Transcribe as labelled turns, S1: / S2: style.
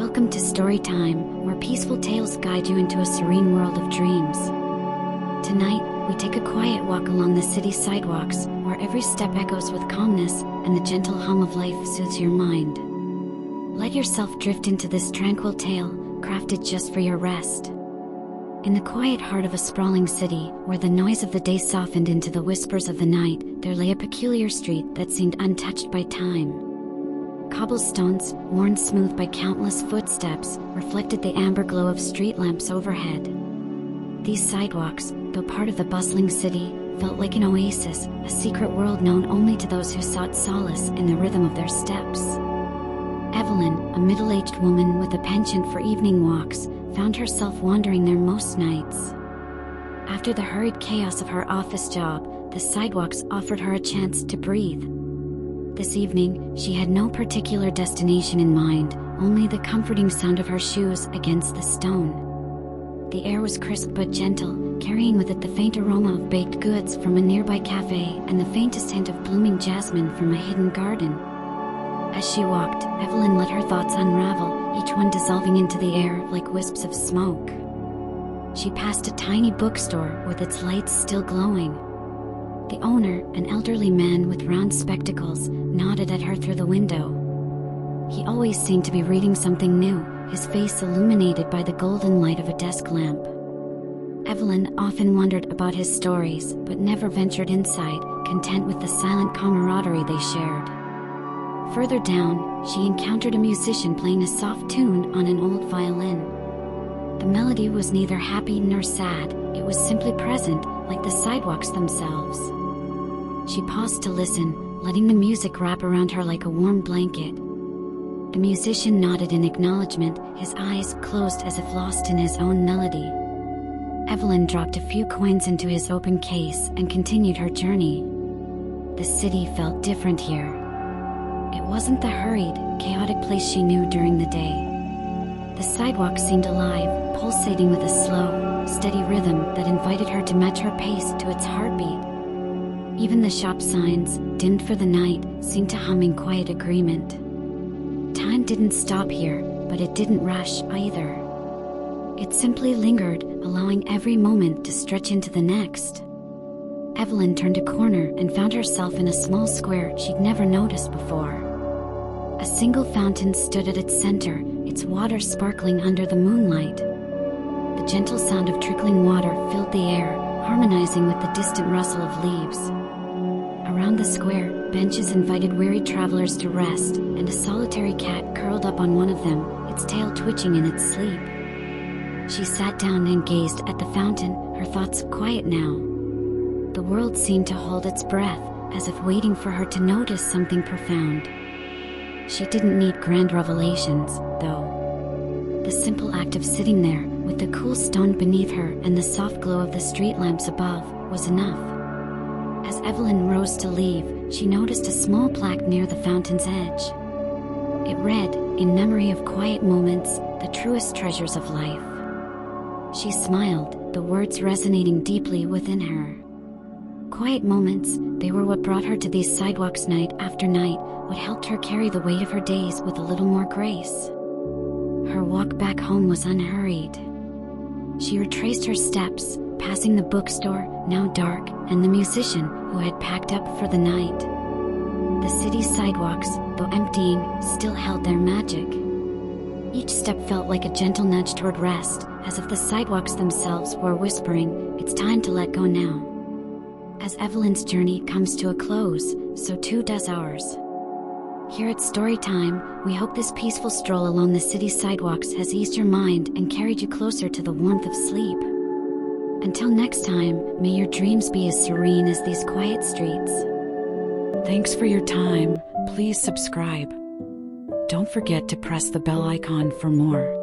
S1: Welcome to Storytime, where peaceful tales guide you into a serene world of dreams. Tonight, we take a quiet walk along the city's sidewalks, where every step echoes with calmness, and the gentle hum of life soothes your mind. Let yourself drift into this tranquil tale, crafted just for your rest. In the quiet heart of a sprawling city, where the noise of the day softened into the whispers of the night, there lay a peculiar street that seemed untouched by time. Cobblestones, worn smooth by countless footsteps, reflected the amber glow of street lamps overhead. These sidewalks, though part of the bustling city, felt like an oasis, a secret world known only to those who sought solace in the rhythm of their steps. Evelyn, a middle-aged woman with a penchant for evening walks, found herself wandering there most nights. After the hurried chaos of her office job, the sidewalks offered her a chance to breathe. This evening, she had no particular destination in mind, only the comforting sound of her shoes against the stone. The air was crisp but gentle, carrying with it the faint aroma of baked goods from a nearby cafe and the faintest hint of blooming jasmine from a hidden garden. As she walked, Evelyn let her thoughts unravel, each one dissolving into the air like wisps of smoke. She passed a tiny bookstore with its lights still glowing. The owner, an elderly man with round spectacles, nodded at her through the window. He always seemed to be reading something new, his face illuminated by the golden light of a desk lamp. Evelyn often wondered about his stories, but never ventured inside, content with the silent camaraderie they shared. Further down, she encountered a musician playing a soft tune on an old violin. The melody was neither happy nor sad, it was simply present, like the sidewalks themselves. She paused to listen, letting the music wrap around her like a warm blanket. The musician nodded in acknowledgement, his eyes closed as if lost in his own melody. Evelyn dropped a few coins into his open case and continued her journey. The city felt different here. It wasn't the hurried, chaotic place she knew during the day. The sidewalk seemed alive, pulsating with a slow, steady rhythm that invited her to match her pace to its heartbeat. Even the shop signs, dimmed for the night, seemed to hum in quiet agreement. Time didn't stop here, but it didn't rush either. It simply lingered, allowing every moment to stretch into the next. Evelyn turned a corner and found herself in a small square she'd never noticed before. A single fountain stood at its center, its water sparkling under the moonlight. The gentle sound of trickling water filled the air, harmonizing with the distant rustle of leaves. Around the square, benches invited weary travelers to rest, and a solitary cat curled up on one of them, its tail twitching in its sleep. She sat down and gazed at the fountain, her thoughts quiet now. The world seemed to hold its breath, as if waiting for her to notice something profound. She didn't need grand revelations, though. The simple act of sitting there, with the cool stone beneath her and the soft glow of the street lamps above, was enough. As Evelyn rose to leave, she noticed a small plaque near the fountain's edge. It read, "In memory of quiet moments, the truest treasures of life." She smiled, the words resonating deeply within her. Quiet moments, they were what brought her to these sidewalks night after night, what helped her carry the weight of her days with a little more grace. Her walk back home was unhurried. She retraced her steps, passing the bookstore, now dark, and the musician, who had packed up for the night. The city's sidewalks, though emptying, still held their magic. Each step felt like a gentle nudge toward rest, as if the sidewalks themselves were whispering, "It's time to let go now." As Evelyn's journey comes to a close, so too does ours. Here at Storytime, we hope this peaceful stroll along the city's sidewalks has eased your mind and carried you closer to the warmth of sleep. Until next time, may your dreams be as serene as these quiet streets.
S2: Thanks for your time. Please subscribe. Don't forget to press the bell icon for more.